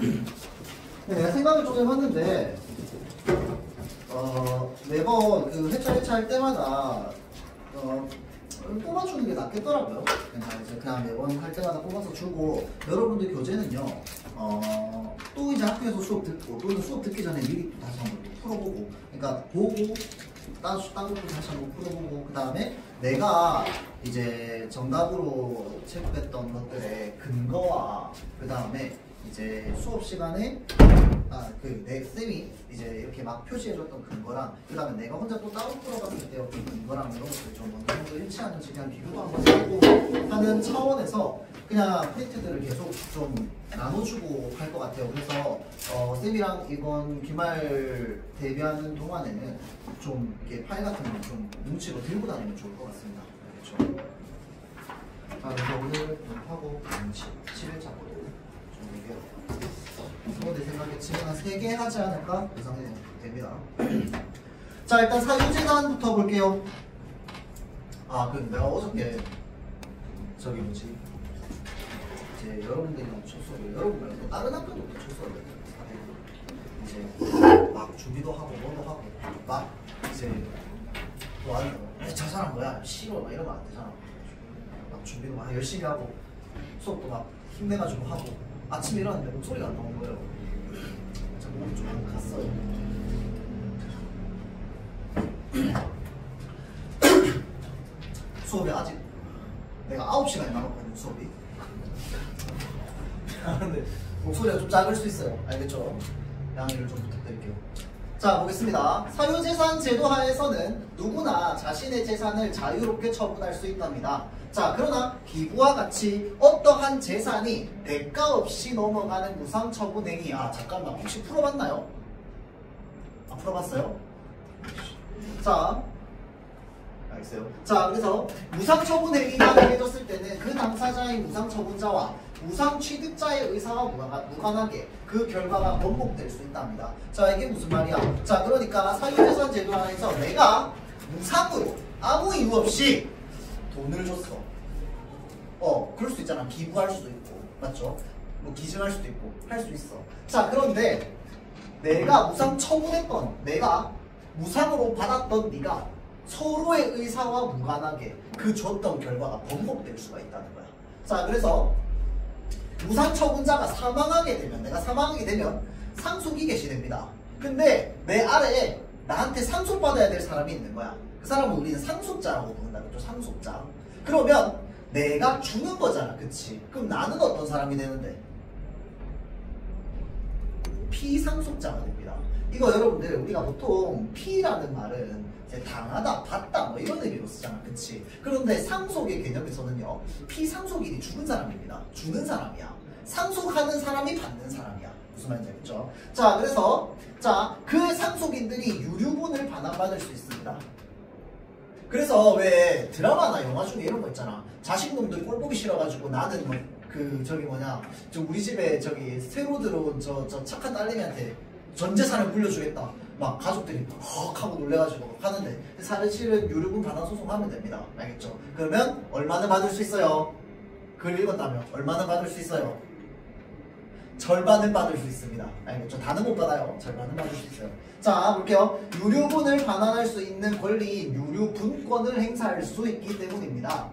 네, 내가 생각을 좀 해봤는데 매번 그 회차 할 때마다 뽑아주는 게 낫겠더라고요. 그냥 매번 할 때마다 뽑아서 주고, 여러분들 교재는요 또 이제 학교에서 수업 듣고 또는 수업 듣기 전에 미리 또 다시 한번 풀어보고, 그러니까 보고 따로 다시 한번 풀어보고, 그 다음에 내가 이제 정답으로 체크했던 것들의 근거와 그 다음에 이제 수업 시간에 내 쌤이 이제 이렇게 막 표시해줬던 근거랑, 그 다음에 내가 혼자 또 따로 풀어봤을 때 어떤 근거랑 이런 것들 좀 어느 정도 일치하는지 그냥 비교도 한번 해보고 하는 차원에서 그냥 프린트들을 계속 좀 나눠주고 할 것 같아요. 그래서 쌤이랑 이번 기말 대비하는 동안에는 좀 이렇게 파일 같은 거 좀 뭉치로 들고 다니면 좋을 것 같습니다. 그렇죠? 그래서 오늘 하고 7일차 거도 좀 얘기해요. 내 생각에 지금 한 3개 하지 않을까? 예상이 됩니다. 자, 일단 사유재단부터 볼게요. 내가 어저께 저기 뭐지? 이제 여러분들이랑 쳤어요. 여러분 말고 다른 학교도 쳤어요. 이제 막 준비도 하고 뭐도 하고 막 이제 좋아하는 저 사람 뭐야 싫어 막 이러면 안 되잖아. 막 준비도 막 열심히 하고 수업도 막 힘내가지고 하고 아침에 일어났는데 목소리가 안 나오는 거예요. 저 몸이 좀 갔어요. 수업이 아직 내가 9시간이 남았거든요. 수업이. 근데 목소리가 좀 작을 수 있어요. 알겠죠? 양해를 좀 부탁드릴게요. 자, 보겠습니다. 사유재산 제도 하에서는 누구나 자신의 재산을 자유롭게 처분할 수 있답니다. 자, 그러나 기부와 같이 어떠한 재산이 대가 없이 넘어가는 무상처분행위. 잠깐만, 혹시 풀어봤나요? 풀어봤어요? 자, 알겠어요. 자, 그래서 무상처분행위가 행해졌을 때는 그 당사자의 무상처분자와 무상취득자의 의사와 무관하게 그 결과가 번복될 수 있답니다. 자, 이게 무슨 말이야? 자, 그러니까 사유재산 제도 안에서 내가 무상으로 아무 이유 없이 돈을 줬어. 그럴 수 있잖아. 기부할 수도 있고, 맞죠? 뭐 기증할 수도 있고 할 수 있어. 자, 그런데 내가 무상 처분했던, 내가 무상으로 받았던 네가 서로의 의사와 무관하게 그 줬던 결과가 번복될 수가 있다는 거야. 자, 그래서 무상처분자가 사망하게 되면, 내가 사망하게 되면 상속이 개시됩니다. 근데 내 아래에 나한테 상속받아야 될 사람이 있는 거야. 그 사람은 우리는 상속자라고 부른다. 그렇죠? 상속자. 그러면 내가 주는 거잖아. 그치? 그럼 나는 어떤 사람이 되는데? 피상속자가 됩니다. 이거 여러분들 우리가 보통 피라는 말은 이제 당하다, 받다 뭐 이런 의미로 쓰잖아. 그치? 그런데 상속의 개념에서는요, 피상속인이 죽은 사람입니다. 주는 사람이야. 상속하는 사람이 받는 사람이야. 무슨 말인지 알겠죠? 자, 그래서 그 상속인들이 유류분을 반환받을 수 있습니다. 그래서 왜 드라마나 영화 중에 이런 거 있잖아. 자식놈들 꼴 보기 싫어가지고 나는 뭐 저 우리 집에 저기 새로 들어온 저 착한 딸내미한테 전 재산을 물려주겠다. 막 가족들이 헉 하고 놀래가지고 하는데 사실은 유류분 반환 소송하면 됩니다. 알겠죠? 그러면 얼마나 받을 수 있어요? 글 읽었다면 얼마나 받을 수 있어요? 절반을 받을 수 있습니다. 알겠죠? 다는 못 받아요. 절반은 받을 수 있어요. 자, 볼게요. 유류분을 반환할 수 있는 권리인 유류분권을 행사할 수 있기 때문입니다.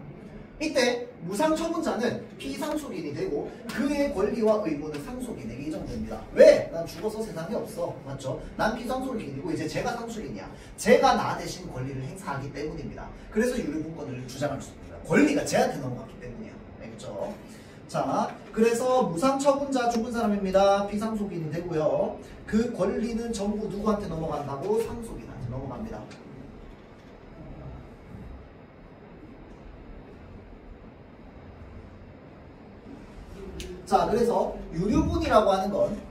이때 무상처분자는 피상속인이 되고 그의 권리와 의무는 상속인에게 이전됩니다. 왜? 난 죽어서 세상에 없어. 맞죠? 난 피상속인이고 이제 제가 상속인이야. 제가 나 대신 권리를 행사하기 때문입니다. 그래서 유류분권을 주장할 수 있습니다. 권리가 제한테 넘어갔기 때문이야. 알겠죠? 자, 그래서 무상처분자 죽은 사람입니다. 피상속인이 되고요. 그 권리는 전부 누구한테 넘어간다고? 상속인한테 넘어갑니다. 자, 그래서 유류분이라고 하는 건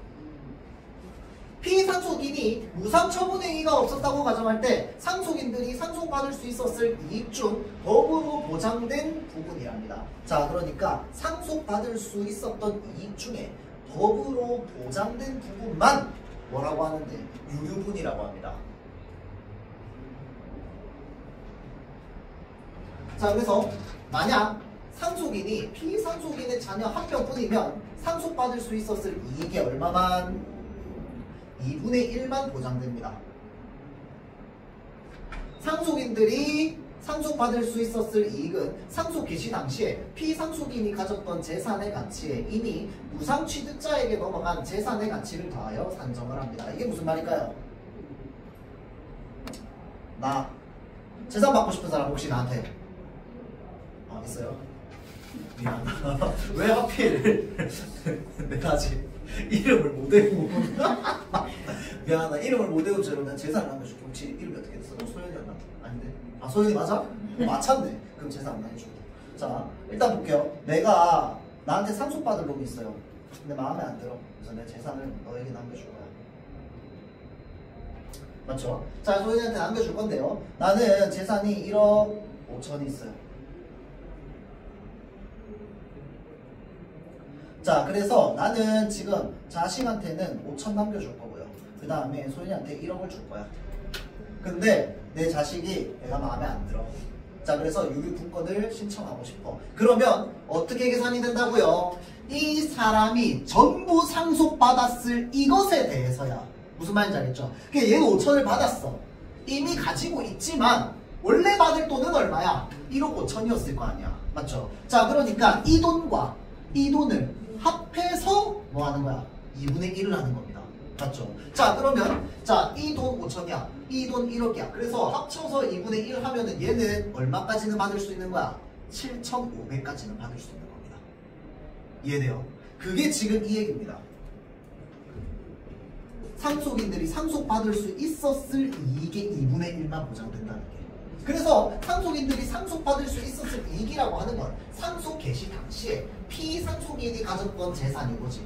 피상속인이 무상처분행위가 없었다고 가정할 때 상속인들이 상속받을 수 있었을 이익 중 법으로 보장된 부분이랍니다. 자, 그러니까 상속받을 수 있었던 이익 중에 법으로 보장된 부분만 뭐라고 하는데? 유류분이라고 합니다. 자, 그래서 만약 상속인이 피상속인의 자녀 한 명뿐이면 상속받을 수 있었을 이익이 얼마만? 2분의 1만 보장됩니다. 상속인들이 상속받을 수 있었을 이익은 상속 개시 당시에 피상속인이 가졌던 재산의 가치에 이미 무상 취득자에게 넘어간 재산의 가치를 더하여 산정을 합니다. 이게 무슨 말일까요? 나 재산 받고 싶은 사람 혹시 나한테 있어요? 미안하다. 왜 하필 내가 아직 이름을 못 외우고 미안하다. 이름을 못 외운 채로 난 재산을 남겨줄게. 혹시 이름이 어떻게 됐어? 너 소연이었나? 아닌데? 아 소연이 맞아? 맞췄네. 그럼 재산 안 남겨줄게. 자 일단 볼게요. 내가 나한테 상속받을 놈이 있어요. 근데 마음에 안 들어. 그래서 내 재산을 너에게 남겨줄 거야. 맞죠? 자 소연이한테 남겨줄 건데요. 나는 재산이 1억 5천이 있어요. 자 그래서 나는 지금 자식한테는 5천 남겨줄 거고요. 그 다음에 소연이한테 1억을 줄 거야. 근데 내 자식이 내가 마음에 안 들어. 자 그래서 유류분권을 신청하고 싶어. 그러면 어떻게 계산이 된다고요? 이 사람이 전부 상속받았을 이것에 대해서야. 무슨 말인지 알겠죠? 그러니까 얘는 5천을 받았어. 이미 가지고 있지만 원래 받을 돈은 얼마야? 1억 5천이었을 거 아니야. 맞죠? 자 그러니까 이 돈과 이 돈을 합해서 뭐 하는 거야? 2분의 1을 하는 겁니다. 맞죠? 자 그러면 자 이 돈 5천이야. 이 돈 1억이야. 그래서 합쳐서 2분의 1 하면은 얘는 얼마까지는 받을 수 있는 거야? 7,500까지는 받을 수 있는 겁니다. 이해돼요? 그게 지금 이 얘기입니다. 상속인들이 상속받을 수 있었을 이익의 2분의 1만 보장된다는 게. 그래서 상속인들이 상속받을 수 있었을 이익이라고 하는 건 상속 개시 당시에 피상속인이 가졌던 재산인 거지.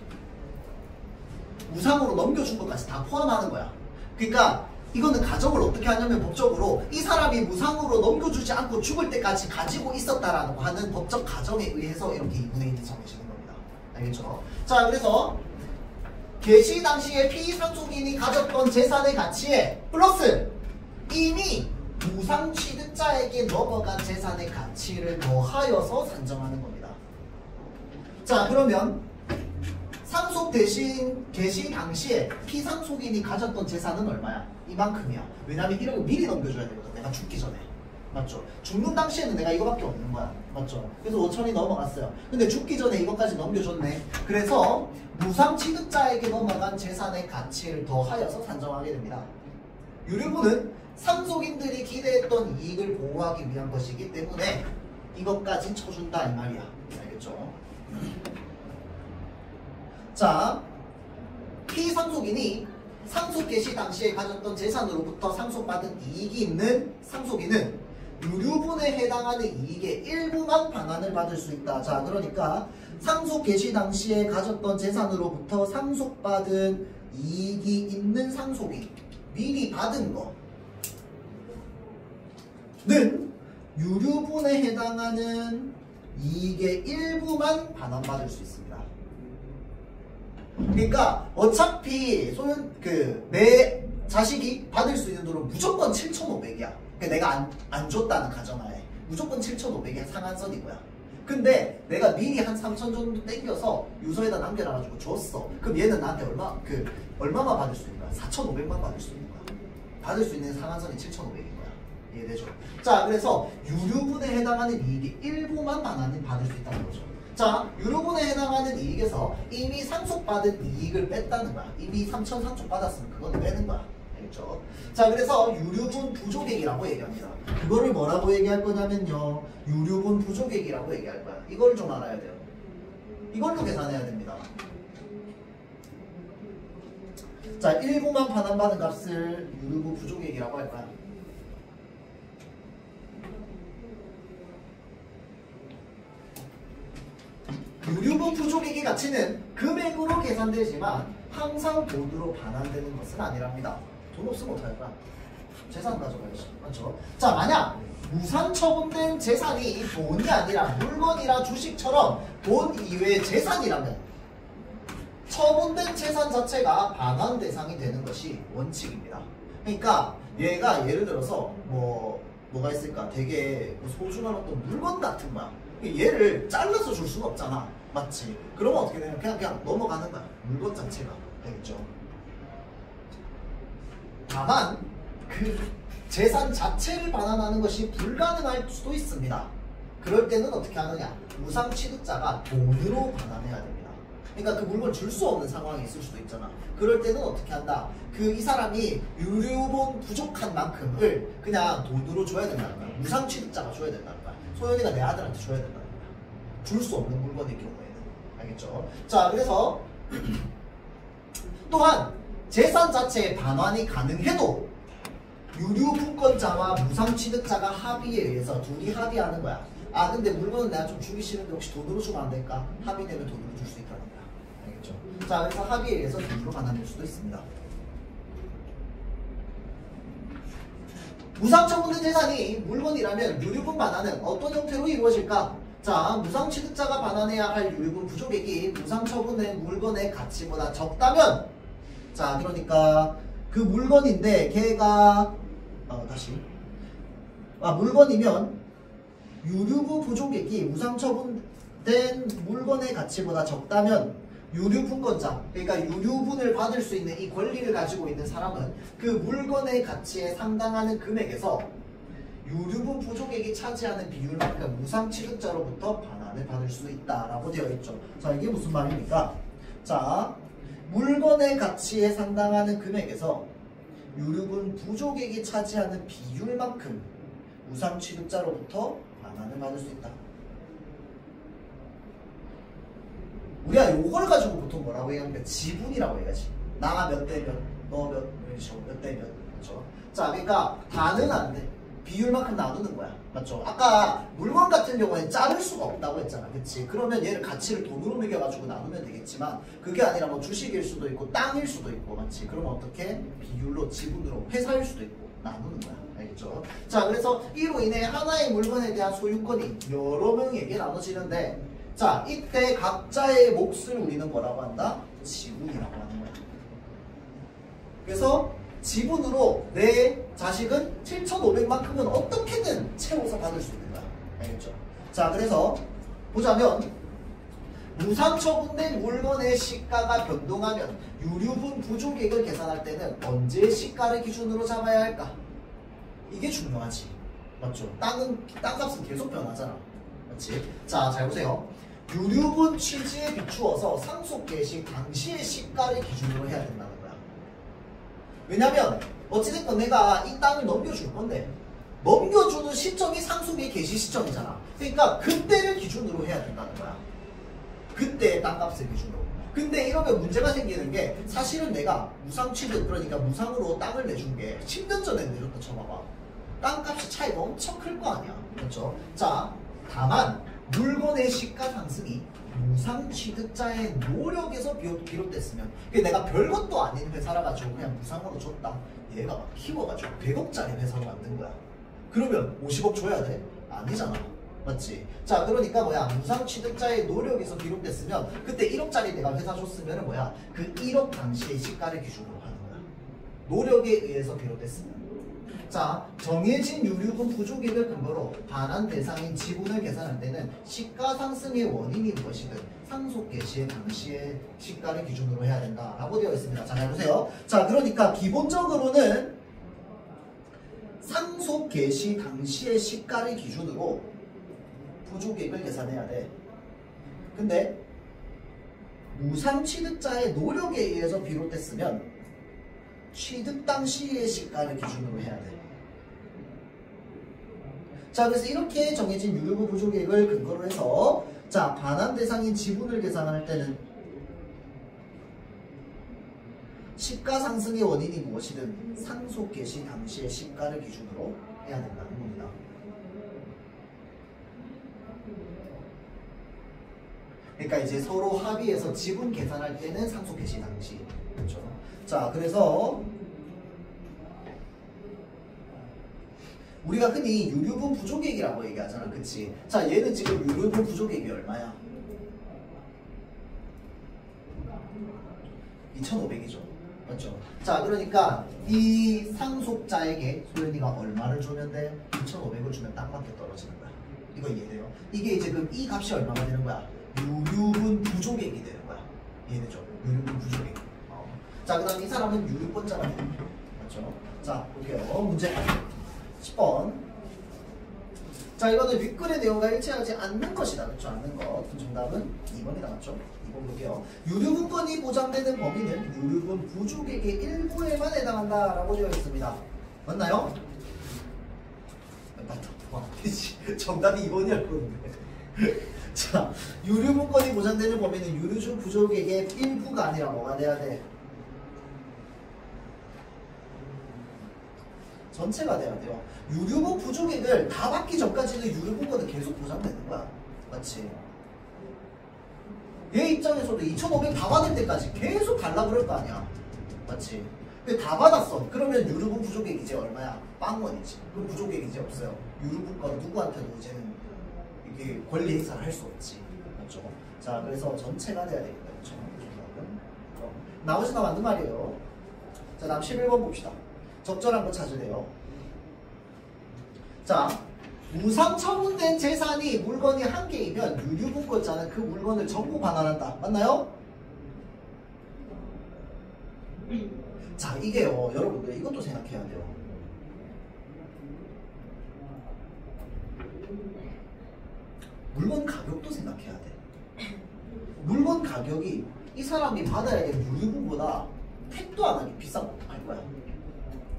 무상으로 넘겨준 것까지 다 포함하는 거야. 그러니까 이거는 가정을 어떻게 하냐면 법적으로 이 사람이 무상으로 넘겨주지 않고 죽을 때까지 가지고 있었다라고 하는 법적 가정에 의해서 이렇게 2분의 1이 정해지는 겁니다. 알겠죠? 자 그래서 개시 당시에 피상속인이 가졌던 재산의 가치에 플러스 이미 무상 취득자에게 넘어간 재산의 가치를 더하여서 산정하는 겁니다. 자 그러면 상속 대신 개시 당시에 피상속인이 가졌던 재산은 얼마야? 이만큼이야. 왜냐면 1억을 미리 넘겨줘야 되거든. 내가 죽기 전에. 맞죠? 죽는 당시에는 내가 이거밖에 없는 거야. 맞죠? 그래서 5천이 넘어갔어요. 근데 죽기 전에 이것까지 넘겨줬네. 그래서 무상 취득자에게 넘어간 재산의 가치를 더하여서 산정하게 됩니다. 유류분은 상속인들이 기대했던 이익을 보호하기 위한 것이기 때문에 이것까지 쳐준다 이 말이야. 알겠죠? 자, 피상속인이 상속 개시 당시에 가졌던 재산으로부터 상속받은 이익이 있는 상속인은 유류분에 해당하는 이익의 일부만 반환을 받을 수 있다. 자, 그러니까 상속 개시 당시에 가졌던 재산으로부터 상속받은 이익이 있는 상속인, 미리 받은 거는 유류분에 해당하는 이익의 일부만 반환받을 수 있습니다. 그러니까 어차피 내 자식이 받을 수 있는 돈은 무조건 7,500이야. 그러니까 내가 안 줬다는 가정하에 무조건 7,500이 상한선이고요. 근데 내가 미리 한 3,000 정도 땡겨서 유서에다 남겨놔가지고 줬어. 그럼 얘는 나한테 얼마만 받을 수 있는 거야? 4,500만 받을 수 있는 거야. 받을 수 있는 상한선이 7,500인 거야. 이해되죠? 자, 그래서 유류분에 해당하는 이익이 일부만 받을 수 있다는 거죠. 자, 유류분에 해당하는 이익에서 이미 상속받은 이익을 뺐다는 거야. 이미 3,000 상속받았으면 그건 빼는 거야. 알겠죠? 자, 그래서 유류분 부족액이라고 얘기합니다. 그거를 뭐라고 얘기할 거냐면요. 유류분 부족액이라고 얘기할 거야. 이걸 좀 알아야 돼요. 이걸로 계산해야 됩니다. 자, 일부만 반환받은 값을 유류분 부족액이라고 할 거야. 유류분 부족액의 가치는 금액으로 계산되지만 항상 돈으로 반환되는 것은 아니랍니다. 돈 없으면 어떡할 거야? 재산 가져가야지. 맞죠? 자, 만약 무상 처분된 재산이 돈이 아니라 물건이라 주식처럼 돈 이외의 재산이라면 처분된 재산 자체가 반환 대상이 되는 것이 원칙입니다. 그러니까 얘가 예를 들어서 뭐가 있을까? 되게 소중한 어떤 물건 같은 거야. 얘를 잘라서 줄 수는 없잖아. 맞지? 그러면 어떻게 되냐면 그냥 넘어가는 거야. 물건 자체가. 알겠죠? 다만 그 재산 자체를 반환하는 것이 불가능할 수도 있습니다. 그럴 때는 어떻게 하느냐? 무상 취득자가 돈으로 반환해야 됩니다. 그러니까 그 물건을 줄 수 없는 상황이 있을 수도 있잖아. 그럴 때는 어떻게 한다? 이 사람이 유류분 부족한 만큼을 그냥 돈으로 줘야 된다는 거야. 무상 취득자가 줘야 된다는 거야. 소연이가 내 아들한테 줘야 된다는 거야. 줄 수 없는 물건의 경우에는. 알겠죠? 자, 그래서 또한 재산 자체의 반환이 가능해도 유류분권자와 무상 취득자가 합의에 의해서 둘이 합의하는 거야. 아, 근데 물건은 내가 좀 주기 싫은데 혹시 돈으로 주면 안 될까? 합의되면 돈으로 줄 수 있다는 거야. 알겠죠? 자, 그래서 합의에 의해서 돈으로 반환될 수도 있습니다. 무상 처분된 재산이 물건이라면 유류분 반환은 어떤 형태로 이루어질까? 자, 무상 취득자가 반환해야 할 유류분 부족액이 무상 처분된 물건의 가치보다 적다면, 자, 그러니까 그 물건인데 걔가 물건이면 유류분 부족액이 무상 처분된 물건의 가치보다 적다면 유류분권자, 그러니까 유류분을 받을 수 있는 이 권리를 가지고 있는 사람은 그 물건의 가치에 상당하는 금액에서 유류분 부족액이 차지하는 비율만큼 무상 취득자로부터 반환을 받을 수 있다라고 되어 있죠. 자, 이게 무슨 말입니까? 자, 물건의 가치에 상당하는 금액에서 유류분 부족액이 차지하는 비율만큼 무상 취득자로부터 반환을 받을 수 있다. 우리가 요걸 가지고 보통 뭐라고 얘기하면 지분이라고 얘기하지. 나 몇 대 몇, 너 몇 대 몇. 그렇죠? 자, 그러니까 다는 안 돼. 비율만큼 나누는 거야. 맞죠? 아까 물건 같은 경우에는 자를 수가 없다고 했잖아. 그치? 그러면 얘를 가치를 돈으로 매겨가지고 나누면 되겠지만 그게 아니라 뭐 주식일 수도 있고 땅일 수도 있고, 맞지? 그러면 어떻게? 비율로, 지분으로, 회사일 수도 있고 나누는 거야. 알겠죠? 자, 그래서 이로 인해 하나의 물건에 대한 소유권이 여러 명에게 나눠지는데, 자, 이때 각자의 몫을 우리는 뭐라고 한다? 지분이라고 하는 거야. 그래서 지분으로 내 자식은 7,500만큼은 어떻게든 채워서 받을 수 있는 거야. 알겠죠? 자, 그래서 보자면 무상 처분된 물건의 시가가 변동하면 유류분 부족액을 계산할 때는 언제 시가를 기준으로 잡아야 할까? 이게 중요하지. 맞죠? 땅값은 계속 변하잖아. 맞지? 자, 잘 보세요. 유류분 취지에 비추어서 상속 개시 당시의 시가를 기준으로 해야 된다는 거야. 왜냐면 어찌됐건 내가 이 땅을 넘겨줄 건데 넘겨주는 시점이 상속의 개시 시점이잖아. 그러니까 그때를 기준으로 해야 된다는 거야. 그때의 땅값을 기준으로. 근데 이러면 문제가 생기는 게 사실은 내가 무상 취득, 그러니까 무상으로 땅을 내준 게 10년 전에 내줬다 쳐봐봐. 땅값이 차이가 엄청 클 거 아니야. 그렇죠? 자, 다만 물건의 시가 상승이 무상 취득자의 노력에서 비롯됐으면, 내가 별것도 아닌 회사라 가지고 그냥 무상으로 줬다. 얘가 막 키워가지고 100억짜리 회사로 만든 거야. 그러면 50억 줘야 돼? 아니잖아. 맞지? 자, 그러니까 무상 취득자의 노력에서 비롯됐으면 그때 1억짜리 내가 회사 줬으면 그 1억 당시의 시가를 기준으로 하는 거야. 노력에 의해서 비롯됐으면. 자, 정해진 유류분 부족액을 근거로 반환 대상인 지분을 계산할 때는 시가 상승의 원인이 무엇이든 상속 개시의 당시의 시가를 기준으로 해야 된다라고 되어 있습니다. 자, 잘 보세요. 자, 그러니까 기본적으로는 상속 개시 당시의 시가를 기준으로 부족액을 계산해야 돼. 근데 무상 취득자의 노력에 의해서 비롯됐으면 취득 당시의 시가를 기준으로 해야 돼. 자, 그래서 이렇게 정해진 유류분 부족액을 근거로 해서, 자, 반환 대상인 지분을 계산할 때는 시가 상승의 원인이 무엇이든 상속 개시 당시의 시가를 기준으로 해야 된다는 겁니다. 그러니까 이제 서로 합의해서 지분 계산할 때는 상속 개시 당시. 그렇죠? 자, 그래서 우리가 흔히 유류분 부족액이라고 얘기하잖아. 그치? 자, 얘는 지금 유류분 부족액이 얼마야? 2,500이죠. 맞죠? 자, 그러니까 이 상속자에게 소연이가 얼마를 주면 돼? 2,500을 주면 땅밖에 떨어지는 거야. 이거 이해돼요? 이게 이제 그럼 이 값이 얼마가 되는 거야? 유류분 부족액이 되는 거야. 이해되죠? 유류분 부족액. 자, 그 다음 이 사람은 유류권자가 되는 거야. 맞죠? 자, 볼게요. 문제 10번. 자, 이거는 윗글의 내용과 일치하지 않는 것이다. 그렇죠? 않는 것. 정답은 2번이 나왔죠? 2번 볼게요. 유류분권이 보장되는 범위는 유류분 부족액의 일부에만 해당한다라고 되어 있습니다. 맞나요? 맞다. 와, 정답이 2번이었거든요. 자, 유류분권이 보장되는 범위는 유류주 부족액의 일부가 아니라 뭐가 돼야 돼? 전체가 돼야 돼요. 유류분 부족액을 다 받기 전까지는 유류분권은 계속 보장되는 거야. 맞지? 얘 입장에서도 2,500 다 받을 때까지 계속 달라 그럴 거 아니야. 맞지? 근데 다 받았어. 그러면 유류분 부족액 이제 얼마야? 빵원이지. 그럼 부족액 이제 없어요. 유류분권 누구한테도 이제는 이게 권리 행사를 할 수 없지. 맞죠? 자, 그래서 전체가 돼야 되겠다. 그렇죠? 나머지나 맞는 말이에요. 자, 다음 11번 봅시다. 적절한 거 찾으래요. 자, 무상 처분된 재산이 물건이 한 개이면 유류분권자는 그 물건을 전부 반환한다. 맞나요? 자, 이게요, 여러분들 이것도 생각해야 돼요. 물건 가격도 생각해야 돼. 물건 가격이 이 사람이 받아야 될 유류분보다 택도 안 하게 비싸면 어떡할 거야?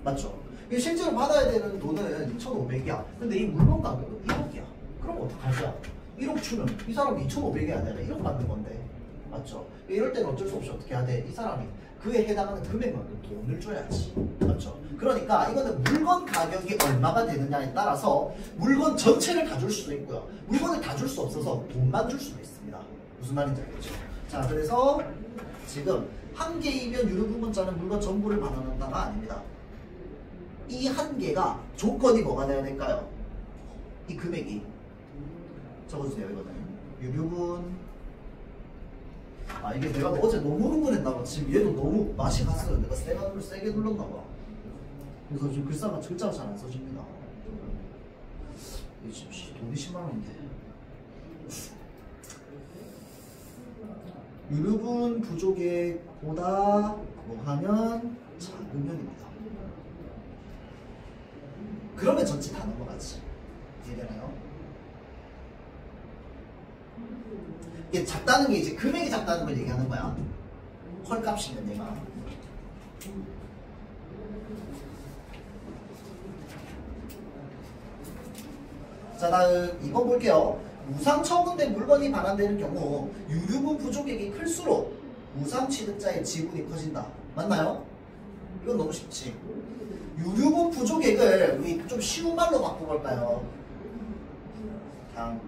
맞죠? 실제로 받아야 되는 돈은 2,500이야. 근데 이 물건 가격은 1억이야. 그럼 어떡할 거야? 1억 주면 이 사람이 2,500이 아니라 1억 받는 건데. 맞죠? 이럴 때는 어쩔 수 없이 어떻게 해야 돼? 이 사람이 그에 해당하는 금액만큼 돈을 줘야지. 맞죠? 그러니까 이거는 물건 가격이 얼마가 되느냐에 따라서 물건 전체를 다 줄 수도 있고요. 물건을 다 줄 수 없어서 돈만 줄 수도 있습니다. 무슨 말인지 알겠죠? 자, 그래서 지금 한 개이면 유류분권자는 물건 전부를 반환한다가 아닙니다. 이 한 개가 조건이 뭐가 돼야 될까요? 이 금액이 적어주세요. 이거는 유류분. 아, 이게 내가 어제 너무 흥분했나봐. 지금 얘도 너무 맛이 갔어요. 내가 세게 눌렀나봐. 그래서 지금 글자가 잘 안 써집니다. 이게 지금 돈이 10만원인데. 유류분 부족액보다 뭐 하면 작으면입니다. 그러면 전체 다 넘어가지. 이해되나요? 이게 작다는 게 이제 금액이 작다는 걸 얘기하는 거야. 헐값이면 얘가. 자, 다음 2번 볼게요. 무상 처분된 물건이 반환되는 경우 유류분 부족액이 클수록 무상 취득자의 지분이 커진다. 맞나요? 이건 너무 쉽지. 유류분 부족액을 우리 좀 쉬운 말로 바꿔볼까요? 그냥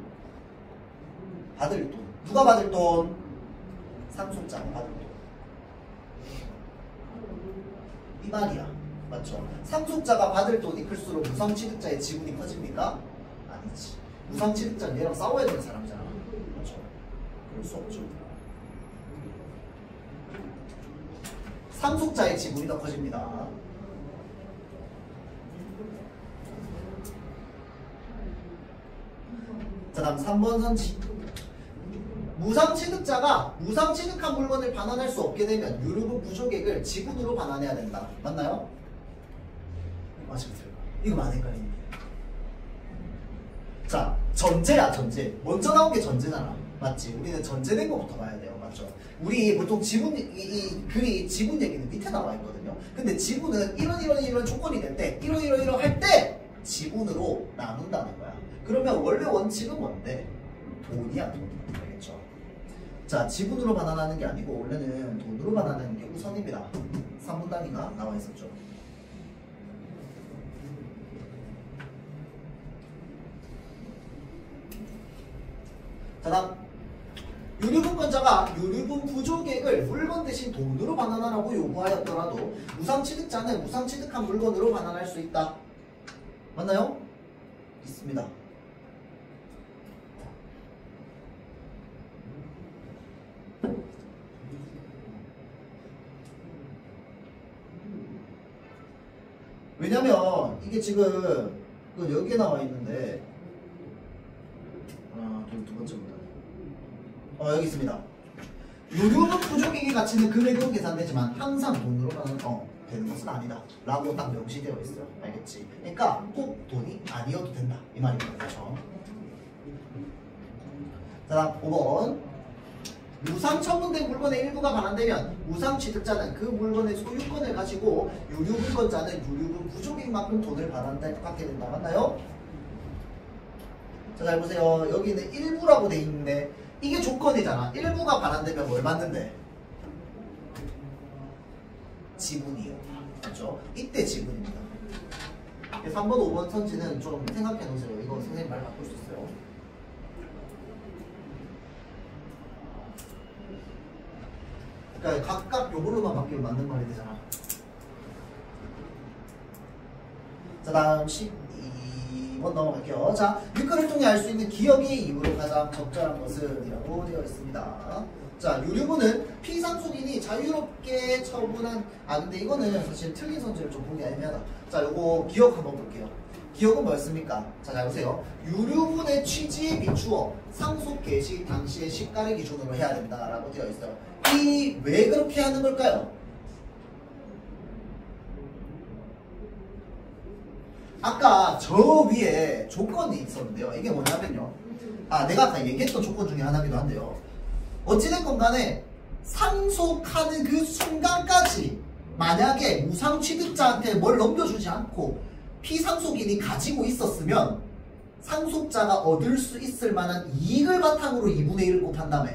받을 돈. 누가 받을 돈? 상속자가 받을 돈. 이 말이야. 맞죠? 상속자가 받을 돈이 클수록 무상 취득자의 지분이 커집니까? 아니지. 무상 취득자는 얘랑 싸워야 되는 사람이잖아. 그렇죠? 그럴 수 없죠. 상속자의 지분이 더 커집니다. 자, 다음 3번 선지. 무상 취득자가 무상 취득한 물건을 반환할 수 없게 되면 유류분 부족액을 지분으로 반환해야 된다. 맞나요? 맞으세요? 이거 많이 헷갈리네. 자, 전제야, 전제. 먼저 나온 게 전제잖아. 맞지? 우리는 전제된 것부터 봐야 돼요. 맞죠? 우리 보통 지분, 이 글이 지분 얘기는 밑에 나와 있거든요. 근데 지분은 이런 조건이 될 때, 이런 할 때 지분으로 나눈다는 거야. 그러면 원래 원칙은 뭔데? 돈이야, 돈. 알겠죠? 자, 지분으로 반환하는 게 아니고 원래는 돈으로 반환하는 게 우선입니다. 3분 단위가 나와 있었죠. 자, 다음 유류분권자가 유류분 부족액을 물건 대신 돈으로 반환하라고 요구하였더라도 무상 취득자는 무상 취득한 물건으로 반환할 수 있다. 맞나요? 있습니다. 왜냐면 이게 지금 여기에 나와 있는데 두 번째입니다. 여기 있습니다. 유류분 부족액의 가치는 금액으로 계산되지만 항상 돈으로만 되는 것은 아니다 라고 딱 명시되어 있어요. 알겠지? 그러니까 꼭 돈이 아니어도 된다 이 말입니다. 그렇죠? 자, 5번 무상 처분된 물건의 일부가 반환되면 무상 취득자는 그 물건의 소유권을 가지고 유류분권자는 유류분 부족액만큼 돈을 받게 된다. 맞나요? 자, 잘 보세요. 여기는 일부라고 돼 있는데 이게 조건이잖아. 일부가 반환되면 뭘 받는데? 지분이요. 그렇죠? 이때 지분입니다. 그래서 3번, 5번 선지는 좀 생각해 놓으세요. 이거 선생님 말 바꿀 수 있어요. 그러니까 각각 요걸로만 바뀌면 맞는 말이 되잖아. 자, 다음 12번 넘어갈게요. 자, 유가를 통해 알 수 있는 기억의 이유로 가장 적절한 것은 이라고 되어 있습니다. 자, 유류분은 피상속인이 자유롭게 처분한 근데 이거는 사실 틀린 선지를 좀 보기 애매하다. 자, 요거 기억 한번 볼게요. 기억은 뭐였습니까? 자, 잘 보세요. 유류분의 취지에 비추어 상속 개시 당시의 시가를 기준으로 해야 된다라고 되어 있어요. 왜 그렇게 하는 걸까요? 아까 저 위에 조건이 있었는데요. 이게 뭐냐면요. 내가 아까 얘기했던 조건 중에 하나기도 한데요. 어찌됐건 간에 상속하는 그 순간까지 만약에 무상 취득자한테 뭘 넘겨주지 않고 피상속인이 가지고 있었으면 상속자가 얻을 수 있을 만한 이익을 바탕으로 2분의 1을 곱한다며.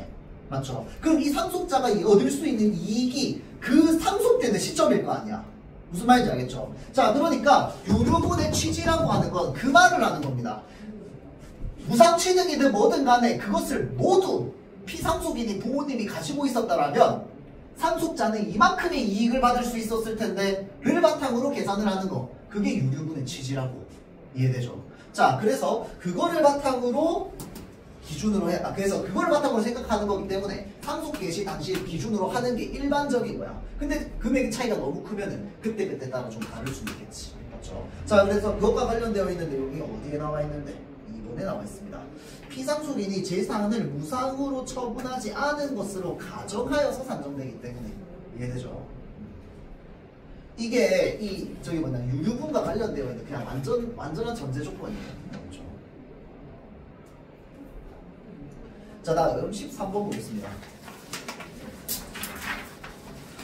맞죠? 그럼 이 상속자가 얻을 수 있는 이익이 그 상속되는 시점일 거 아니야. 무슨 말인지 알겠죠? 자, 그러니까 유류분의 취지라고 하는 건 그 말을 하는 겁니다. 무상 취득이든 뭐든 간에 그것을 모두 피상속인이 부모님이 가지고 있었다라면 상속자는 이만큼의 이익을 받을 수 있었을 텐데 를 바탕으로 계산을 하는 거, 그게 유류분의 취지라고. 이해되죠? 자, 그래서 그거를 바탕으로 기준으로 그래서 그걸 바탕으로 생각하는 거기 때문에 상속 개시 당시 기준으로 하는 게 일반적인 거야. 근데 금액 차이가 너무 크면은 그때 따라 좀 다를 수 있겠지. 맞죠? 자, 그래서 그것과 관련되어 있는 내용이 어디에 나와 있는데? 2번에 나와 있습니다. 피상속인이 재산을 무상으로 처분하지 않은 것으로 가정하여서 산정되기 때문에. 이해되죠? 이게 유류분과 관련되어 있는 그냥 완전한 전제 조건이에요. 그렇죠? 자, 다음 13번 보겠습니다.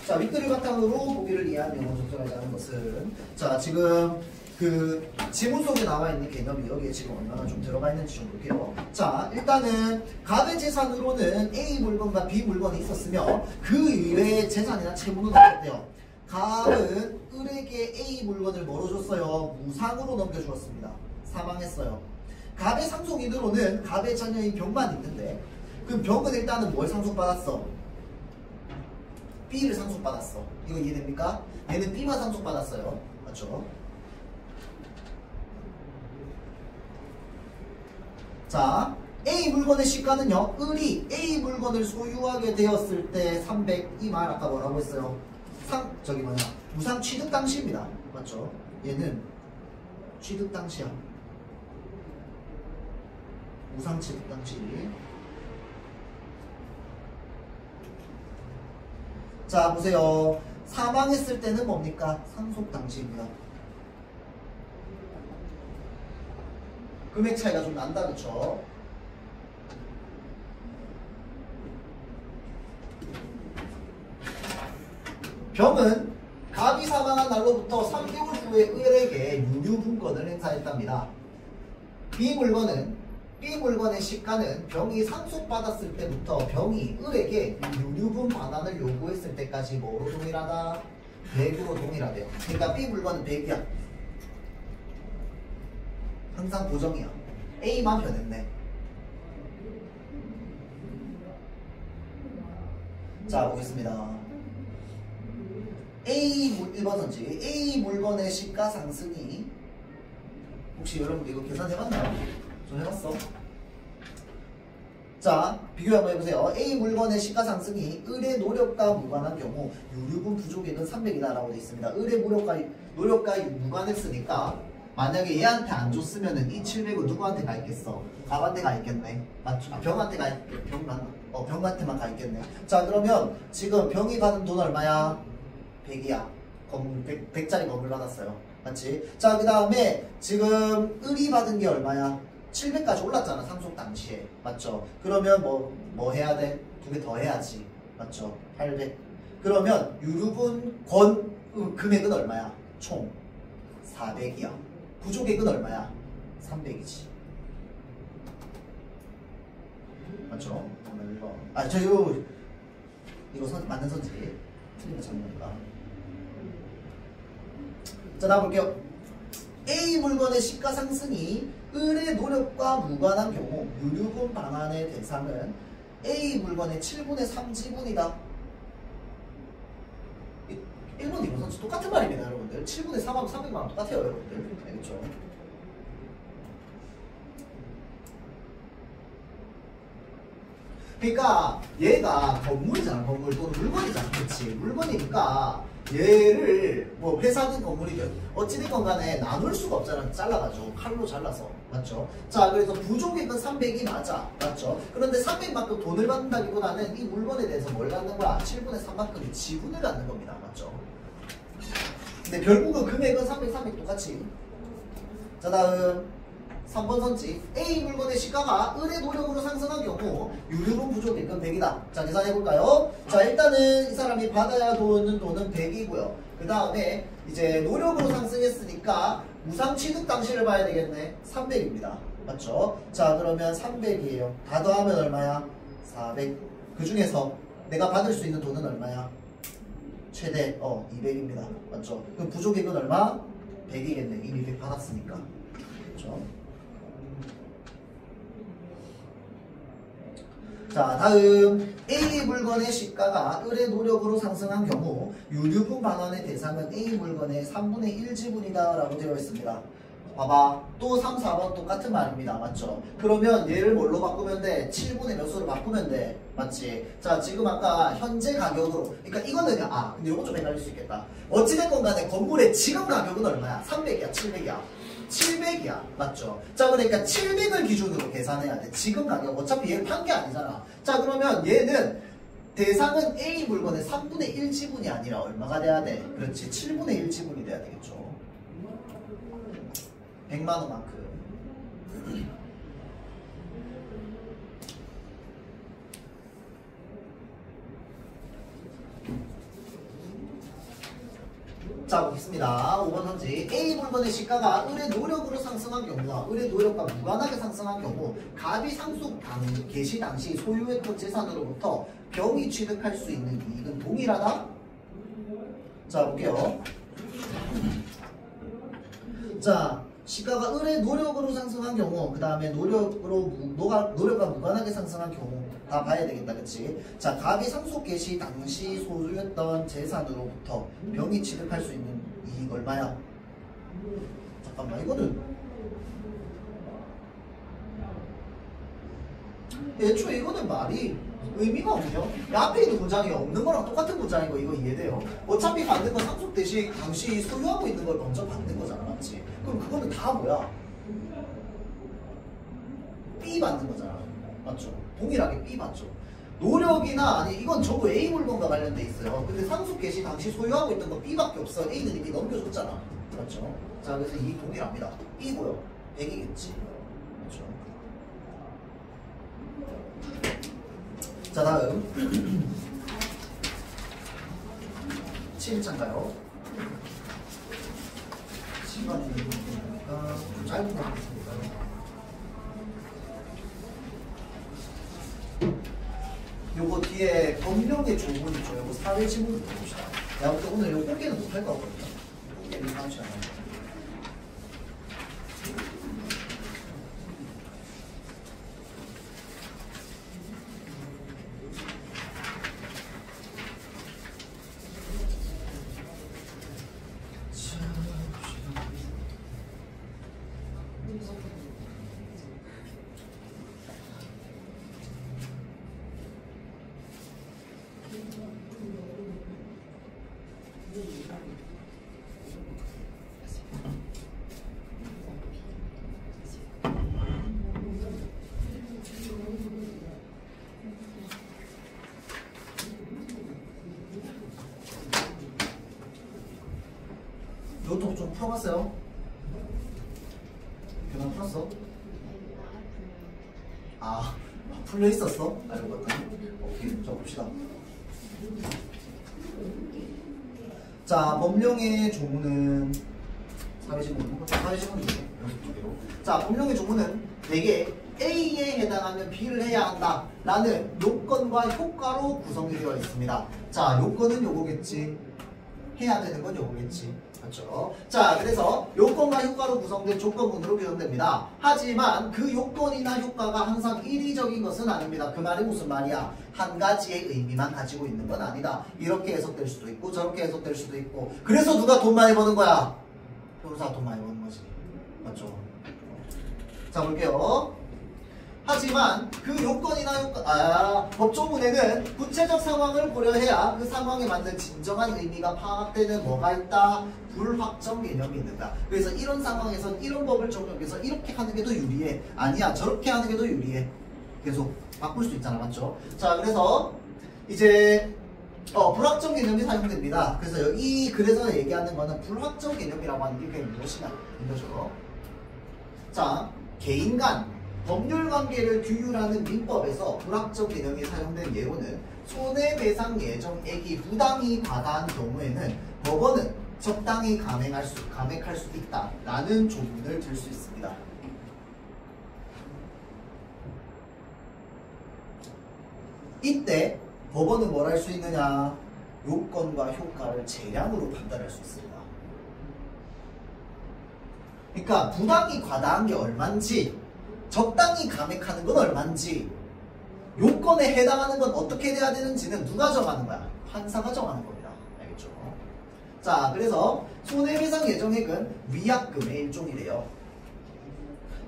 자, 윗글을 바탕으로 보기를 이해한 용어 적절하지 않은 것은, 자, 지금 그 지문 속에 나와 있는 개념이 여기에 지금 얼마나 좀 들어가 있는지 좀 볼게요. 자, 일단은 갑의 재산으로는 A 물건과 B 물건이 있었으며 그 이외의 재산이나 채무는 없었대요. 갑은 을에게 A 물건을 뭐로 줬어요? 무상으로 넘겨주었습니다. 사망했어요. 갑의 상속인으로는 갑의 자녀인 병만 있는데, 그럼 병은 일단은 뭘 상속받았어? B를 상속받았어. 이거 이해됩니까? 얘는 B만 상속받았어요. 맞죠? 자, A 물건의 시가는요, 을이 A 물건을 소유하게 되었을 때 300, 이 말 아까 뭐라고 했어요? 무상 취득 당시입니다. 맞죠? 얘는 취득 당시야. 무상 취득 당시. 자, 보세요. 사망했을 때는 뭡니까? 상속 당시입니다. 금액 차이가 좀 난다, 그쵸? 병은 갑이 사망한 날로부터 3개월 후에 을에게 유류분권을 행사했답니다. B 물건의 시가는 병이 상속받았을 때부터 병이 을에게 유류분 반환을 요구했을 때까지 뭐로 동일하다? 100으로 동일하대요. 그러니까 B 물건은 100이야. 항상 고정이야. A만 변했네. 자, 보겠습니다. 1번 선지. A 물건의 시가 상승이, 혹시 여러분들 이거 계산해봤나요? 좀 해봤어? 자, 비교 한번 해보세요. A 물건의 시가 상승이 을의 노력과 무관한 경우 유류분 부족액은 300이다 라고 되어 있습니다. 을의 노력과 무관했으니까 만약에 얘한테 안 줬으면은 이 700은 누구한테 가 있겠어? 갑한테 가 있겠네. 맞죠? 병한테 가 있겠네. 병 맞나? 병한테만 가 있겠네. 자, 그러면 지금 병이 받은 돈 얼마야? 100이야. 건물 100짜리 건물 받았어요. 맞지? 자, 그 다음에 지금 을이 받은 게 얼마야? 700까지 올랐잖아, 상속 당시에. 맞죠? 그러면 뭐 해야 돼? 두 개 더 해야지. 맞죠? 800. 그러면 유류분 금액은 얼마야? 총 400이야. 부족액은 얼마야? 300이지. 맞죠? 이거 맞는 선지. 틀리면 잡는다. 자, 다음 볼게요. A 물건의 시가 상승이 을의 노력과 무관한 경우 유류분 방안의 대상은 A 물건의 7분의 3 지분이다. 1번, 2번 선지 똑같은 말입니다, 여러분들. 7분의 3하고 300만원 똑같아요, 여러분들. 알겠죠? 그러니까 얘가 건물이잖아, 건물 또는 물건이잖아, 그렇지? 물건이니까 얘를 뭐 회사든 건물이든 어찌됐건 간에 나눌 수가 없잖아, 잘라가지고 칼로 잘라서. 맞죠? 자, 그래서 부족액은 300이 맞아, 맞죠? 그런데 300만큼 돈을 받는다기보다는 이 물건에 대해서 뭘 갖는 거야? 7분의 3만큼의 지분을 갖는 겁니다, 맞죠? 근데 결국은 금액은 300 똑같이. 자, 다음 3번 선지. A 물건의 시가가 을의 노력으로 상승한 경우 유류분 부족액은 100이다. 자, 계산해볼까요? 자, 일단은 이 사람이 받아야 되는 돈은 100이고요. 그 다음에 이제 노력으로 상승했으니까 무상취득 당시를 봐야 되겠네. 300입니다. 맞죠? 자, 그러면 300이에요. 다 더하면 얼마야? 400. 그 중에서 내가 받을 수 있는 돈은 얼마야? 최대 200입니다. 맞죠? 그럼 부족액은 얼마? 100이겠네. 이미 100 받았으니까. 그렇죠? 자, 다음 A 물건의 시가가 을의 노력으로 상승한 경우 유류분 반환의 대상은 A 물건의 3분의 1 지분이다 라고 되어 있습니다. 봐봐, 또 3, 4번 똑같은 말입니다. 맞죠? 그러면 얘를 뭘로 바꾸면 돼? 7분의 몇 수로 바꾸면 돼. 맞지? 자, 지금 아까 현재 가격으로, 그러니까 이거는 근데 이거 좀 헷갈릴 수 있겠다. 어찌됐건 간에 건물의 지금 가격은 얼마야? 300이야 700이야? 700이야. 맞죠? 자, 그러니까 700을 기준으로 계산해야 돼. 지금 가격. 어차피 얘 판 게 아니잖아. 자, 그러면 얘는 대상은 A 물건의 3분의 1 지분이 아니라 얼마가 돼야 돼? 그렇지. 7분의 1 지분이 돼야 되겠죠. 100만원만큼. 자, 보겠습니다. 5번 선지. A 물건의 시가가 을의 노력으로 상승한 경우와 을의 노력과 무관하게 상승한 경우 갑이 상속 개시 당시 소유했던 재산으로부터 병이 취득할 수 있는 이익은 동일하다? 자, 볼게요. 자, 시가가 을의 노력으로 상승한 경우, 그 다음에 노력과 무관하게 상승한 경우 다 봐야 되겠다, 그치? 자, 갑이 상속 개시 당시 소유했던 재산으로부터 병이 취득할 수 있는 이익 얼마야? 잠깐만, 이거는 애초에 이거는 말이 의미가 없네요. 앞에 있는 문장이 없는 거랑 똑같은 문장이고 이거 이해돼요. 어차피 받는 건 상속 대시 당시 소유하고 있는 걸 먼저 받는 거잖아, 맞지? 그럼 그거는 다 뭐야? B 받는 거잖아, 맞죠? 동일하게 B 받죠. 노력이나 이건 전부 A 물건과 관련돼 있어요. 근데 상속 개시 당시 소유하고 있던 건 B밖에 없어. A는 이미 넘겨줬잖아, 맞죠? 자, 그래서 이 동일합니다. B고요. 100이겠지, 맞죠? 자, 다음 7일차인가요? 시간이 좀 짧은 것 같습니다. 요거 뒤에 법령의 조문이 있죠. 요거 사회 지문을 봅시다. 내가 볼 때 오늘 요 꽃게는 못할 것 같거든요. 꽃게는 사무실 안 합니다. 이것도 좀 풀어봤어요? 교남 풀었어? 아, 풀려 있었어? 알고 봤더니. 오케이, 자 봅시다. 자, 법령의 조문은 사회지문 중에 연습 2개로. 자, 법령의 조문은 대개 A에 해당하면 B를 해야 한다 라는 요건과 효과로 구성이 되어 있습니다. 자, 요건은 요거겠지. 해야 되는 건 요거겠지. 맞죠? 자, 그래서 요건과 효과로 구성된 조건문으로 구성됩니다. 하지만 그 요건이나 효과가 항상 일의적인 것은 아닙니다. 그 말이 무슨 말이야? 한 가지의 의미만 가지고 있는 건 아니다. 이렇게 해석될 수도 있고 저렇게 해석될 수도 있고. 그래서 누가 돈 많이 버는 거야? 변호사가 돈 많이 버는 거지. 맞죠? 자, 볼게요. 하지만 그 요건이나 법조문에는 구체적 상황을 고려해야 그 상황에 맞는 진정한 의미가 파악되는 뭐가 있다? 불확정 개념이 있는다. 그래서 이런 상황에선 이런 법을 적용해서 이렇게 하는 게 더 유리해. 아니야, 저렇게 하는 게 더 유리해. 계속 바꿀 수 있잖아. 맞죠? 자, 그래서 이제 불확정 개념이 사용됩니다. 그래서 여기 그래서 얘기하는 거는 불확정 개념이라고 하는 게 그게 무엇이냐 인 거죠. 자, 개인 간 법률관계를 규율하는 민법에서 불확정 개념이 사용된 예로는 손해배상 예정액이 부당히 과다한 경우에는 법원은 적당히 감액할 수 있다라는 조문을 들 수 있습니다. 이때 법원은 뭘 할 수 있느냐? 요건과 효과를 재량으로 판단할 수 있습니다. 그러니까 부당히 과다한 게 얼만지 적당히 감액하는 건 얼만지 요건에 해당하는 건 어떻게 돼야 되는지는 누가 정하는 거야? 판사가 정하는 겁니다. 알겠죠? 자, 그래서 손해배상 예정액은 위약금의 일종이래요.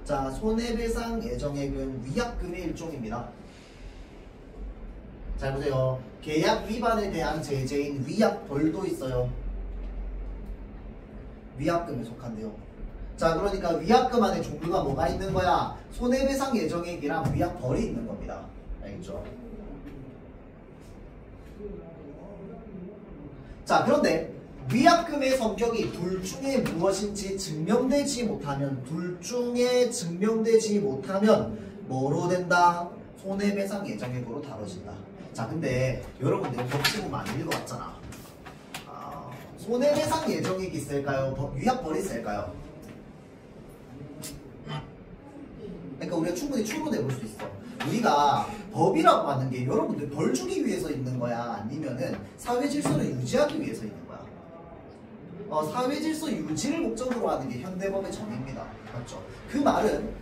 자, 손해배상 예정액은 위약금의 일종입니다. 잘 보세요. 계약 위반에 대한 제재인 위약벌도 있어요. 위약금에 속한대요. 자, 그러니까 위약금 안에 종류가 뭐가 있는 거야? 손해배상 예정액이랑 위약벌이 있는 겁니다. 알겠죠? 자, 그런데 위약금의 성격이 둘 중에 무엇인지 증명되지 못하면 뭐로 된다? 손해배상 예정액으로 다뤄진다. 자, 근데 여러분들 법칙은 많이 읽어봤잖아. 손해배상 예정액이 있을까요? 위약벌이 있을까요? 그러니까 우리가 충분히 추론해볼 수 있어. 우리가 법이라고 하는 게 여러분들 벌 주기 위해서 있는 거야? 아니면은 사회 질서를 유지하기 위해서 있는 거야? 사회 질서 유지를 목적으로 하는 게 현대법의 정의입니다. 맞죠? 그 말은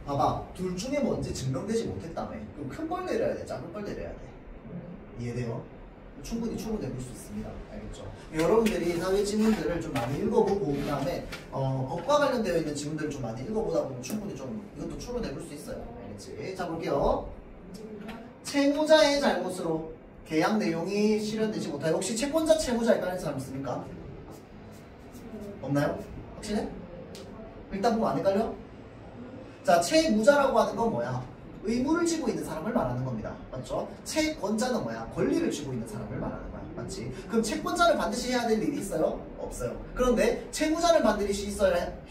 봐봐, 둘 중에 뭔지 증명되지 못했다며. 그럼 큰 벌 내려야 돼? 작은 벌 내려야 돼? 이해돼요? 충분히 추론해볼 수 있습니다. 알겠죠? 여러분들이 사회 지문들을 좀 많이 읽어보고 그 다음에 법과 관련되어 있는 지문들을 좀 많이 읽어보다 보면 충분히 좀 이것도 추론해볼 수 있어요. 알겠지? 자, 볼게요. 채무자의 잘못으로 계약 내용이 실현되지 못하여 혹시 채권자 채무자 헷갈리는 사람 있습니까? 없나요? 확실해? 일단 보면 안 헷갈려? 자, 채무자라고 하는 건 뭐야? 의무를 지고 있는 사람을 말하는 겁니다. 맞죠? 채권자는 뭐야? 권리를 지고 있는 사람을 말하는 거야. 맞지? 그럼 채권자는 반드시 해야 될 일이 있어요? 없어요. 그런데 채무자는 반드시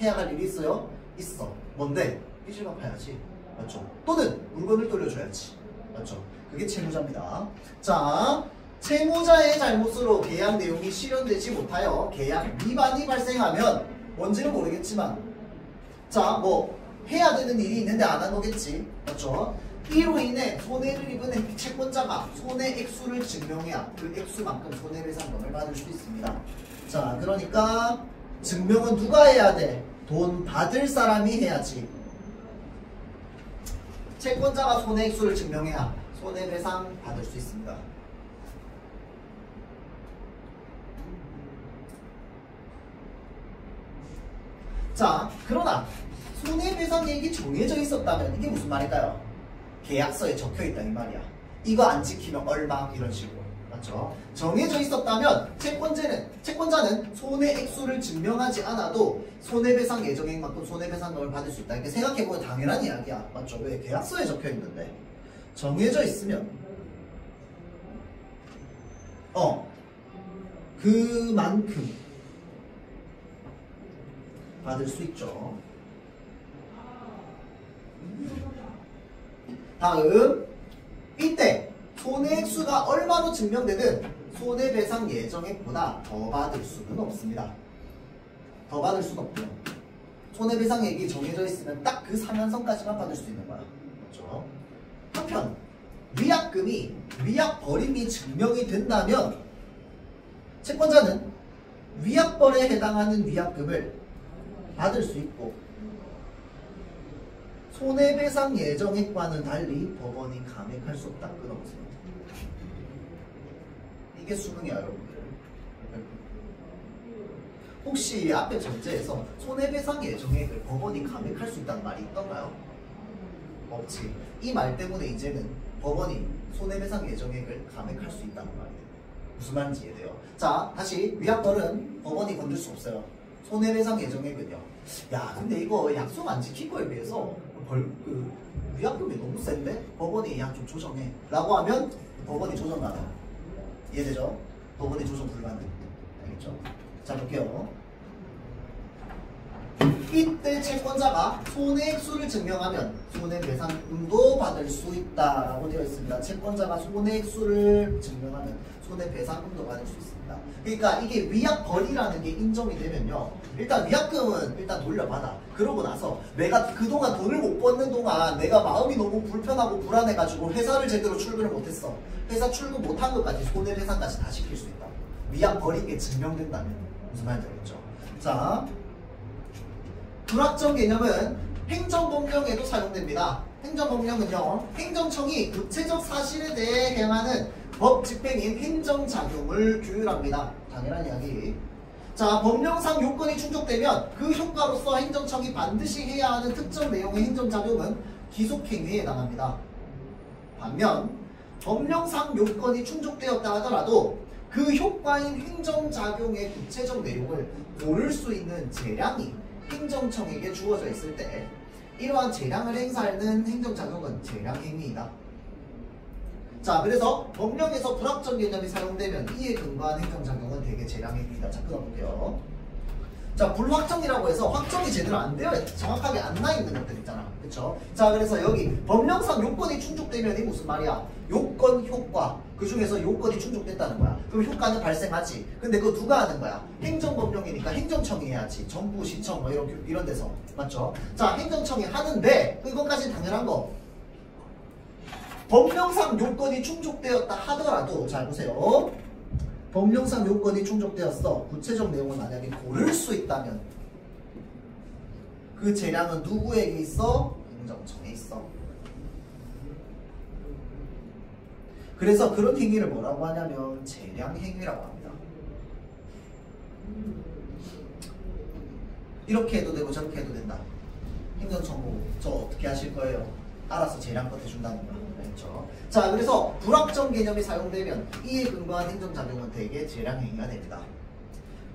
해야 할 일이 있어요? 있어. 뭔데? 빚을 갚아야지. 맞죠? 또는 물건을 돌려줘야지. 맞죠? 그게 채무자입니다. 자, 채무자의 잘못으로 계약 내용이 실현되지 못하여 계약 위반이 발생하면 뭔지는 모르겠지만 자, 뭐 해야 되는 일이 있는데 안 한 거겠지. 맞죠? 이로 인해 손해를 입은 채권자가 손해 액수를 증명해야 그 액수만큼 손해배상금을 받을 수 있습니다. 자, 그러니까 증명은 누가 해야 돼? 돈 받을 사람이 해야지. 채권자가 손해 액수를 증명해야 손해배상 받을 수 있습니다. 자, 그러나 손해배상액이 정해져 있었다면 이게 무슨 말일까요? 계약서에 적혀있다 이 말이야. 이거 안 지키면 얼마 이런 식으로. 맞죠? 정해져 있었다면 채권자는 손해액수를 증명하지 않아도 손해배상 예정액만큼 손해배상금을 받을 수 있다. 이렇게 생각해보면 당연한 이야기야. 맞죠? 왜? 계약서에 적혀있는데. 정해져 있으면 그만큼 받을 수 있죠. 다음, 이때 손해액수가 얼마로 증명되든 손해배상 예정액보다 더 받을 수는 없습니다. 더 받을 수는 없고요. 손해배상액이 정해져 있으면 딱 그 상한선까지만 받을 수 있는 거야. 그렇죠? 한편 위약금이 위약벌임이 증명이 된다면 채권자는 위약벌에 해당하는 위약금을 받을 수 있고 손해배상 예정액과는 달리 법원이 감액할 수 없다. 끊어보세요. 이게 수능이야, 여러분들. 혹시 앞에 전제에서 손해배상 예정액을 법원이 감액할 수 있다는 말이 있던가요? 없지. 이 말 때문에 이제는 법원이 손해배상 예정액을 감액할 수 있다는 말이에요. 무슨 말인지 이해돼요? 자, 다시 위약벌은 법원이 건들 수 없어요. 손해배상 예정액은요. 야, 근데 이거 약속 안 지킨 거에 비해서 위약금이 너무 센데? 법원이 약 좀 조정해. 라고 하면 법원이 조정 가능. 이해되죠? 법원이 조정 불가능. 알겠죠? 자, 볼게요. 이때 채권자가 손해액수를 증명하면 손해배상금도 받을 수 있다라고 되어 있습니다. 채권자가 손해액수를 증명하면 손해배상금도 받을 수 있습니다. 그러니까 이게 위약벌이라는 게 인정이 되면요. 일단 위약금은 일단 돌려받아. 그러고 나서 내가 그동안 돈을 못 버는 동안 내가 마음이 너무 불편하고 불안해가지고 회사를 제대로 출근을 못했어. 회사 출근 못한 것까지 손해배상까지 다 시킬 수 있다. 위약벌인 게 증명된다면. 무슨 말인지 알겠죠? 자, 불확정 개념은 행정법령에도 사용됩니다. 행정법령은요, 행정청이 구체적 사실에 대해 행하는 법 집행인 행정작용을 규율합니다. 당연한 이야기. 자, 법령상 요건이 충족되면 그 효과로서 행정청이 반드시 해야 하는 특정 내용의 행정작용은 기속행위에 해당합니다. 반면 법령상 요건이 충족되었다 하더라도 그 효과인 행정작용의 구체적 내용을 고를 수 있는 재량이 행정청에게 주어져 있을 때 이러한 재량을 행사하는 행정작용은 재량행위이다. 자, 그래서 법령에서 불확정 개념이 사용되면 이에 근거한 행정작용은 대개 재량행위이다. 자, 끊어볼게요. 자, 불확정이라고 해서 확정이 제대로 안 되어 정확하게 안 나 있는 것들 있잖아. 그쵸? 자, 그래서 여기 법령상 요건이 충족되면 이 무슨 말이야? 요건, 효과. 그 중에서 요건이 충족됐다는 거야. 그럼 효과는 발생하지. 근데 그거 누가 하는 거야? 행정법령이니까 행정청이 해야지. 정부, 시청 뭐 이런 데서. 맞죠? 자, 행정청이 하는데 그것까지는 당연한 거. 법령상 요건이 충족되었다 하더라도 잘 보세요. 법령상 요건이 충족되었어. 구체적 내용을 만약에 고를 수 있다면 그 재량은 누구에게 있어? 행정청에 있어. 그래서 그런 행위를 뭐라고 하냐면 재량행위라고 합니다. 이렇게 해도 되고 저렇게 해도 된다. 행정청고 저 어떻게 하실 거예요? 알아서 재량껏 해준다는 거. 그렇죠? 자, 그래서 불확정 개념이 사용되면 이에 근거한 행정작용은 대개 재량행위가 됩니다.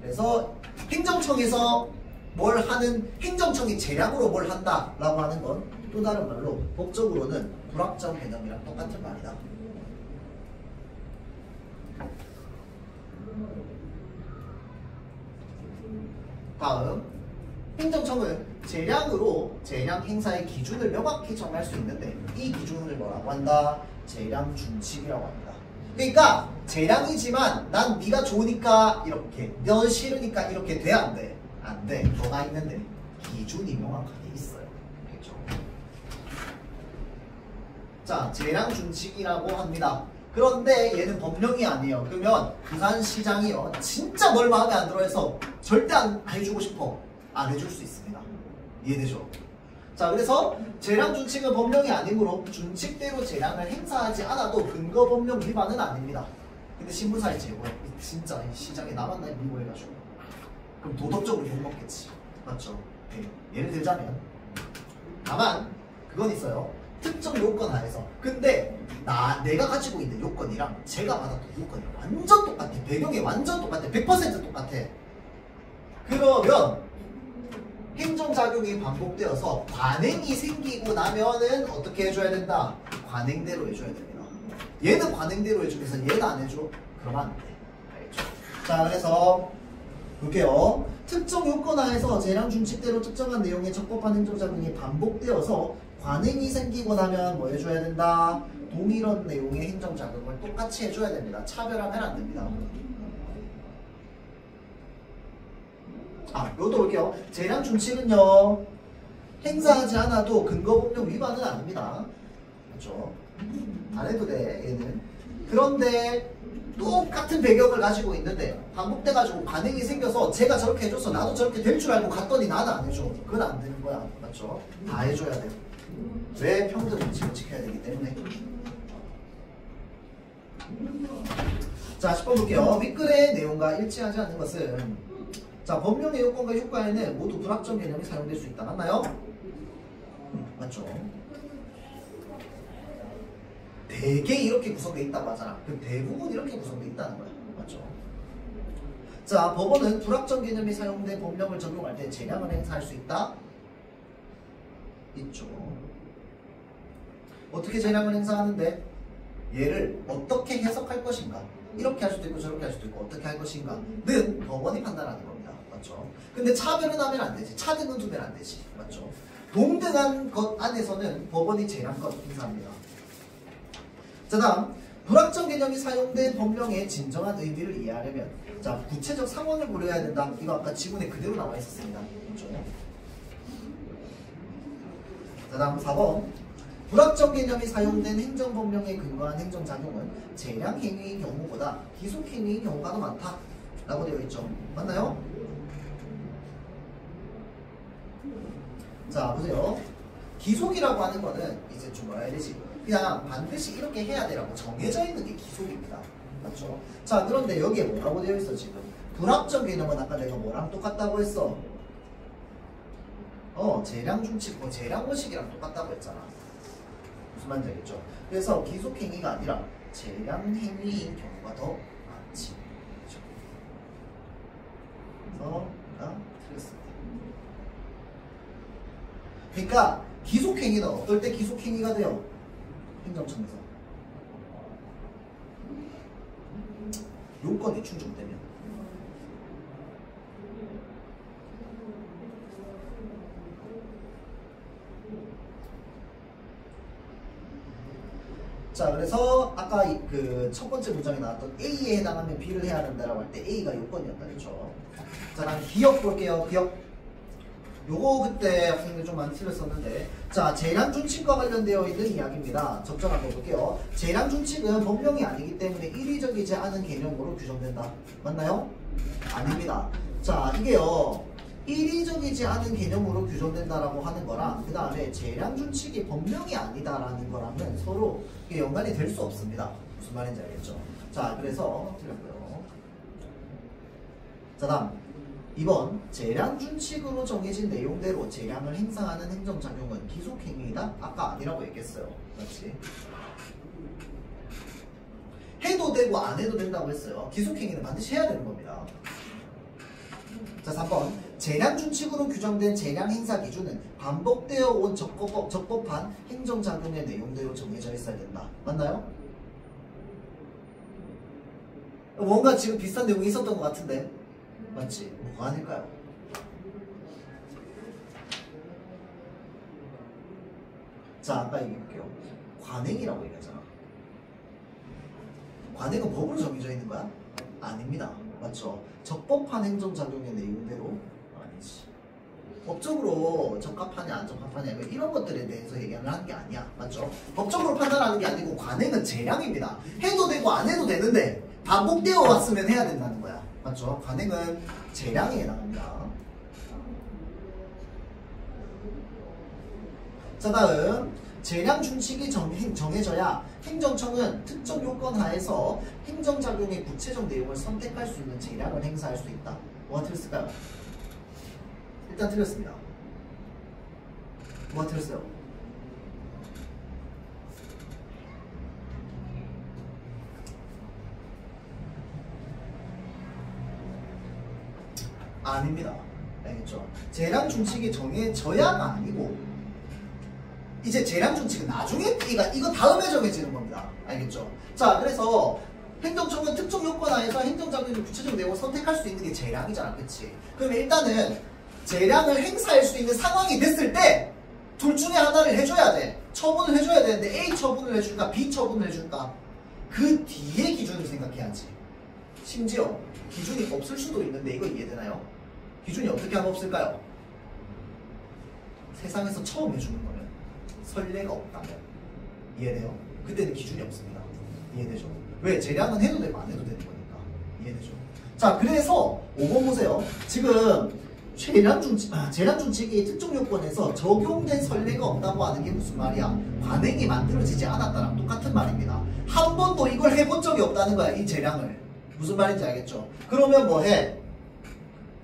그래서 행정청에서 뭘 하는, 행정청이 재량으로 뭘 한다 라고 하는 건 또 다른 말로 법적으로는 불확정 개념이랑 똑같은 말이다. 다음, 행정청은 재량으로 재량 행사의 기준을 명확히 정할 수 있는데 이 기준을 뭐라고 한다? 재량 준칙이라고 합니다. 그러니까 재량이지만 난 네가 좋으니까 이렇게, 너 싫으니까 이렇게 돼, 안 돼? 안 돼. 너가 있는데 기준이 명확하게 있어요. 알겠죠? 자, 재량 준칙이라고 합니다. 그런데 얘는 법령이 아니에요. 그러면 부산시장이요, 진짜 뭘 마음에 안 들어 해서 절대 안 해주고 싶어. 안 해줄 수 있습니다. 이해되죠? 자, 그래서 재량 준칙은 법령이 아니므로 준칙대로 재량을 행사하지 않아도 근거 법령 위반은 아닙니다. 근데 신분사의 제보에 진짜 시장에 나만 날 미워해가지고 그럼 도덕적으로 욕먹겠지. 맞죠? 네. 예를 들자면 다만 그건 있어요. 특정 요건 하에서. 근데 내가 가지고 있는 요건이랑 제가 받았던 요건이랑 완전 똑같아. 배경이 완전 똑같아. 100% 똑같아. 그러면 행정작용이 반복되어서 관행이 생기고 나면은 어떻게 해줘야 된다? 관행대로 해줘야 됩니다. 얘는 관행대로 해주면서 얘는 안 해줘? 그러면 안 돼. 알겠죠? 자, 그래서 볼게요. 특정 요건 하에서 재량 준칙대로 특정한 내용의 적법한 행정작용이 반복되어서 관행이 생기고 나면 뭐 해줘야 된다? 동일한 내용의 행정작용을 똑같이 해줘야 됩니다. 차별하면 안 됩니다. 요것도 볼게요. 재량 준칙은요, 행사하지 않아도 근거법령 위반은 아닙니다. 그렇죠? 안 해도 돼, 얘는. 그런데 똑같은 배경을 가지고 있는데 반복돼가지고 관행이 생겨서 제가 저렇게 해줘서 나도 저렇게 될 줄 알고 갔더니 나는 안 해줘. 그건 안 되는 거야. 맞죠? 다 해줘야 돼. 왜? 평등 원칙을 지켜야 되기 때문에. 자, 10번 볼게요. 윗글의 내용과 일치하지 않는 것은, 자, 법령의 요건과 효과에는 모두 불합정 개념이 사용될 수 있다. 맞나요? 맞죠? 대개 이렇게 구성되어 있다고 하잖아. 그럼 대부분 이렇게 구성되어 있다는 거야. 맞죠? 자, 법원은 불합정 개념이 사용된 법령을 적용할 때 재량을 행사할 수 있다? 있죠. 어떻게 재량을 행사하는데? 얘를 어떻게 해석할 것인가? 이렇게 할 수도 있고 저렇게 할 수도 있고 어떻게 할 것인가는 법원이 판단하는 겁니다. 맞죠? 근데 차별은 하면 안 되지. 차등은 두면 안 되지. 맞죠? 동등한 것 안에서는 법원이 재량권 행사합니다. 자, 다음 불합정 개념이 사용된 법령의 진정한 의미를 이해하려면, 자, 구체적 상황을 고려해야 된다. 이거 아까 지문에 그대로 나와 있었습니다. 그렇죠? 자, 다음 4번 불합정 개념이 사용된 행정법령에 근거한 행정작용은 재량행위의 경우보다 기속행위의 경우가 더 많다 라고 되어 있죠. 맞나요? 자, 보세요. 기속이라고 하는 거는 이제 좀 뭐라 해야 되지? 그냥 반드시 이렇게 해야 되라고 정해져 있는 게 기속입니다. 맞죠? 자, 그런데 여기에 뭐라고 되어 있어 지금? 불합정 개념은 아까 내가 뭐랑 똑같다고 했어? 재량준칙, 재량원칙이랑 똑같다고 했잖아. 무슨 말인지 알겠죠? 그래서 기속행위가 아니라 재량행위인 경우가 더 많지. 그렇죠? 그래서 틀렸습니다. 그러니까 기속행위는 어떨 때 기속행위가 돼요? 행정청에서 요건이 충족되면. 자, 그래서 아까 그 첫 번째 문장에 나왔던 A에 해당하면 B를 해야 된다라고 할 때 A가 요건이었다. 그렇죠? 자, 다음 기억 볼게요. 기억. 요거 그때 학생들 좀 많이 틀렸었는데, 자, 재량준칙과 관련되어 있는 이야기입니다. 적절 한번 볼게요. 재량준칙은 법령이 아니기 때문에 일의적이지 않은 개념으로 규정된다. 맞나요? 아닙니다. 자, 이게요, 일의적이지 않은 개념으로 규정된다라고 하는 거랑 그 다음에 재량준칙이 법령이 아니다라는 거랑은 서로 연관이 될 수 없습니다. 무슨 말인지 알겠죠? 자, 그래서 틀렸고요. 자, 다음 2번 재량준칙으로 정해진 내용대로 재량을 행사하는 행정작용은 기속행위이다? 아까 아니라고 얘기했어요. 그렇지? 해도 되고 안 해도 된다고 했어요. 기속행위는 반드시 해야 되는 겁니다. 자, 3번 재량준칙으로 규정된 재량행사 기준은 반복되어 온 적법한 행정작용의 내용대로 정해져 있어야 된다. 맞나요? 뭔가 지금 비슷한 내용이 있었던 것 같은데 맞지? 뭐가 아닐까요? 자, 아까 얘기해볼게요. 관행이라고 얘기하잖아. 관행은 법으로 정해져 있는 거야? 아닙니다. 맞죠? 적법한 행정작용의 내용대로 아니지. 법적으로 적합하냐 안 적합하냐 이런 것들에 대해서 얘기를 하는 게 아니야. 맞죠? 법적으로 판단하는 게 아니고 관행은 재량입니다. 해도 되고 안 해도 되는데 반복되어 왔으면 해야 된다는 거야. 맞죠? 관행은 재량에 해당합니다. 자, 다음 재량준칙이 정해져야 행정청은 특정 요건 하에서 행정작용의 구체적 내용을 선택할 수 있는 재량을 행사할 수 있다. 뭐가 틀렸을까요? 일단 틀렸습니다. 뭐가 틀렸어요? 아닙니다. 알겠죠? 재량준칙이 정해져야가 아니고 이제 재량준칙은 나중에 이거 다음에 정해지는 겁니다. 알겠죠? 자, 그래서 행정처분 특정 요건 하에서 행정자금의 구체적 내용을 선택할 수 있는 게 재량이잖아, 그치? 그럼 일단은 재량을 행사할 수 있는 상황이 됐을 때 둘 중에 하나를 해줘야 돼. 처분을 해줘야 되는데 A 처분을 해줄까 B 처분을 해줄까? 그 뒤에 기준을 생각해야지. 심지어 기준이 없을 수도 있는데 이거 이해되나요? 기준이 어떻게 하면 없을까요? 세상에서 처음 해주는 거면 선례가 없다면 이해돼요? 그때는 기준이 없습니다. 이해되죠? 왜? 재량은 해도 되고 안 해도 되는 거니까. 이해되죠? 자, 그래서 5번 보세요. 지금 재량준칙의 특정 요건에서 적용된 선례가 없다고 하는 게 무슨 말이야? 관행이 만들어지지 않았다랑 똑같은 말입니다. 한 번도 이걸 해본 적이 없다는 거야, 이 재량을. 무슨 말인지 알겠죠? 그러면 뭐 해?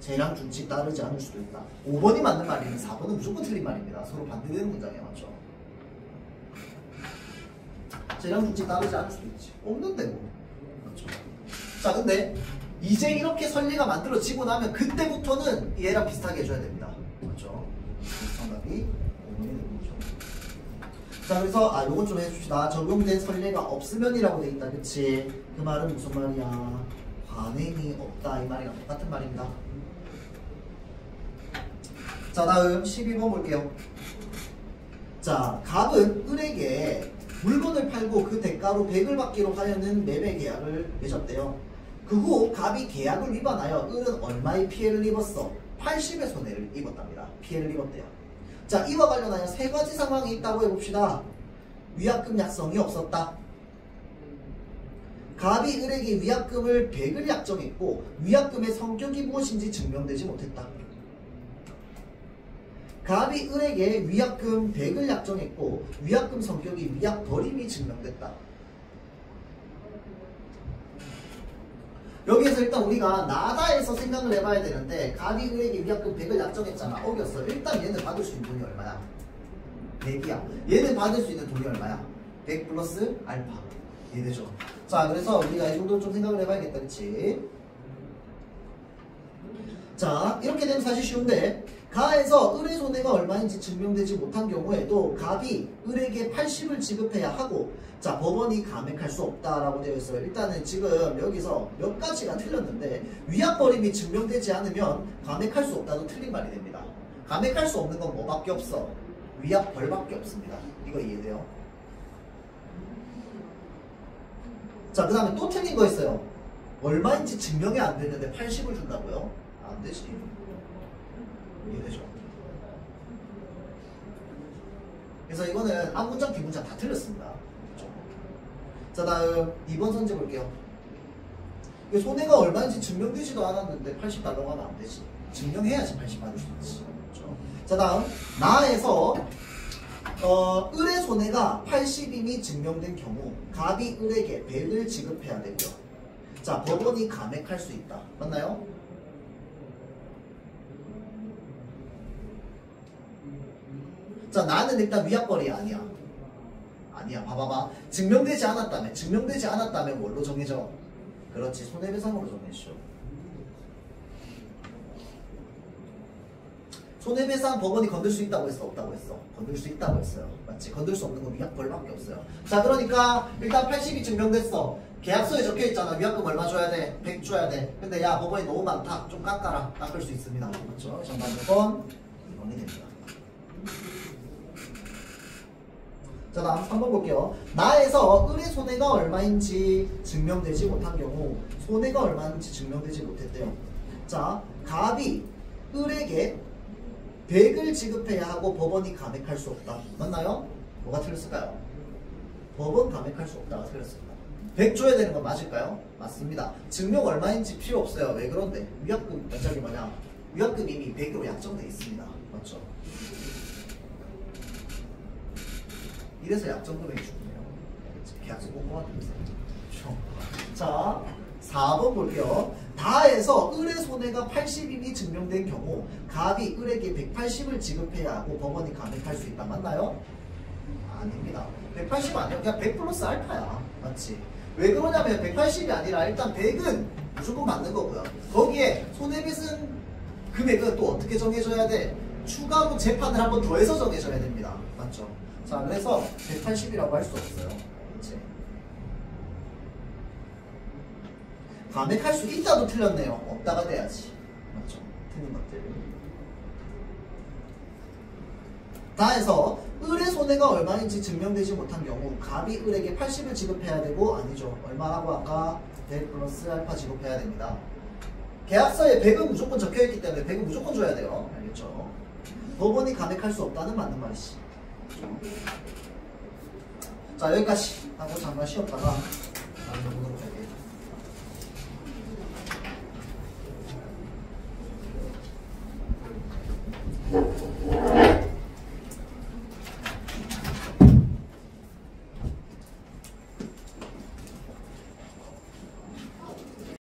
재량준칙 따르지 않을 수도 있다. 5번이 맞는 말이면 4번은 무조건 틀린 말입니다. 서로 반대되는 문장이야, 맞죠? 재량준칙 따르지 않을 수도 있지. 없는데 뭐. 맞죠? 자, 근데 이제 이렇게 선례가 만들어지고 나면 그때부터는 얘랑 비슷하게 해줘야 됩니다. 맞죠? 정답이 5번이 되는 거죠. 자, 그래서 요건 좀 해줍시다. 적용된 선례가 없으면이라고 돼 있다. 그치? 그 말은 무슨 말이야? 관행이 없다 이 말이랑 똑같은 말입니다. 자, 다음 12번 볼게요. 자, 갑은 을에게 물건을 팔고 그 대가로 100을 받기로 하여는 매매 계약을 맺었대요. 그 후 갑이 계약을 위반하여 을은 얼마의 피해를 입었어? 80의 손해를 입었답니다. 피해를 입었대요. 자, 이와 관련하여 세 가지 상황이 있다고 해봅시다. 위약금 약성이 없었다. 갑이 을에게 위약금을 100을 약정했고 위약금의 성격이 무엇인지 증명되지 못했다. 갑이 을에게 위약금 100을 약정했고 위약금 성격이 위약 벌임이 증명됐다. 여기에서 일단 우리가 나다에서 생각을 해봐야 되는데 갑이 을에게 위약금 100을 약정했잖아. 어겼어. 일단 얘는 받을 수 있는 돈이 얼마야? 100이야. 얘는 받을 수 있는 돈이 얼마야? 100 플러스 알파. 이해되죠? 자, 그래서 우리가 이 정도 좀 생각을 해봐야겠다. 그치? 자, 이렇게 되면 사실 쉬운데 가에서 을의 손해가 얼마인지 증명되지 못한 경우에도 갑이 을에게 80을 지급해야 하고 자, 법원이 감액할 수 없다라고 되어 있어요. 일단은 지금 여기서 몇 가지가 틀렸는데 위약벌임이 증명되지 않으면 감액할 수 없다도 틀린 말이 됩니다. 감액할 수 없는 건 뭐밖에 없어? 위약벌밖에 없습니다. 이거 이해돼요? 자, 그 다음에 또 틀린 거 있어요. 얼마인지 증명이 안 됐는데 80을 준다고요? 안 되지. 이해되죠? 그래서 이거는 앞문장 뒷문장 다 틀렸습니다. 그렇죠? 자, 다음 2번 선제 볼게요. 손해가 얼마인지 증명되지도 않았는데 80 달라고 하면 안 되지. 증명해야지 80 받을 수 있지. 그렇죠? 자, 다음 나에서 을의 손해가 80임이 증명된 경우 갑이 을에게 100을 지급해야 되고요. 자, 법원이 감액할 수 있다. 맞나요? 자, 나는 일단 위약벌이 아니야. 아니야. 봐봐봐. 증명되지 않았다면 뭘로 정해져? 그렇지. 손해배상으로 정해줘. 손해배상 법원이 건들 수 있다고 했어? 없다고 했어? 건들 수 있다고 했어요. 맞지? 건들 수 없는 건 위약벌밖에 없어요. 자, 그러니까 일단 80이 증명됐어. 계약서에 적혀있잖아. 위약금 얼마 줘야 돼? 100 줘야 돼. 근데 야, 법원이 너무 많다. 좀 깎아라. 깎을 수 있습니다. 맞죠? 정답 2번 2번이 됩니다. 자, 다음 3번 볼게요. 나에서 을의 손해가 얼마인지 증명되지 못한 경우 손해가 얼마인지 증명되지 못했대요. 자, 갑이 을에게 100을 지급해야 하고 법원이 감액할 수 없다. 맞나요? 뭐가 틀렸을까요? 법원 감액할 수 없다가 틀렸습니다. 100 줘야 되는 건 맞을까요? 맞습니다. 증명 얼마인지 필요 없어요. 왜 그런데? 위약금, 저기 뭐냐? 위약금 이미 100으로 약정돼 있습니다. 맞죠? 이래서 약정금액이 중요해요. 계약서 꼭 뽑아드리세요. 자, 4번 볼게요. 다에서 을의 손해가 80임이 증명된 경우 갑이 을에게 180을 지급해야 하고 법원이 감액할 수 있다. 맞나요? 아닙니다. 180 아니야. 그냥 100 플러스 알파야. 맞지? 왜 그러냐면 180이 아니라 일단 100은 무조건 맞는 거고요. 거기에 손해배상 금액은 또 어떻게 정해져야 돼? 추가로 재판을 한 번 더 해서 정해져야 됩니다. 맞죠? 자, 그래서 180이라고 할 수 없어요. 그치? 감액할 수 있다도 틀렸네요. 없다가 돼야지. 맞죠? 틀린 것들. 다해서 을의 손해가 얼마인지 증명되지 못한 경우 갑이 을에게 80을 지급해야 되고 아니죠. 얼마라고 아까 100 플러스 알파 지급해야 됩니다. 계약서에 100은 무조건 적혀있기 때문에 100은 무조건 줘야 돼요. 알겠죠? 법원이 감액할 수 없다는 맞는 말이지. 자, 여기까지 하고 잠깐 쉬었다가 나중에 보도록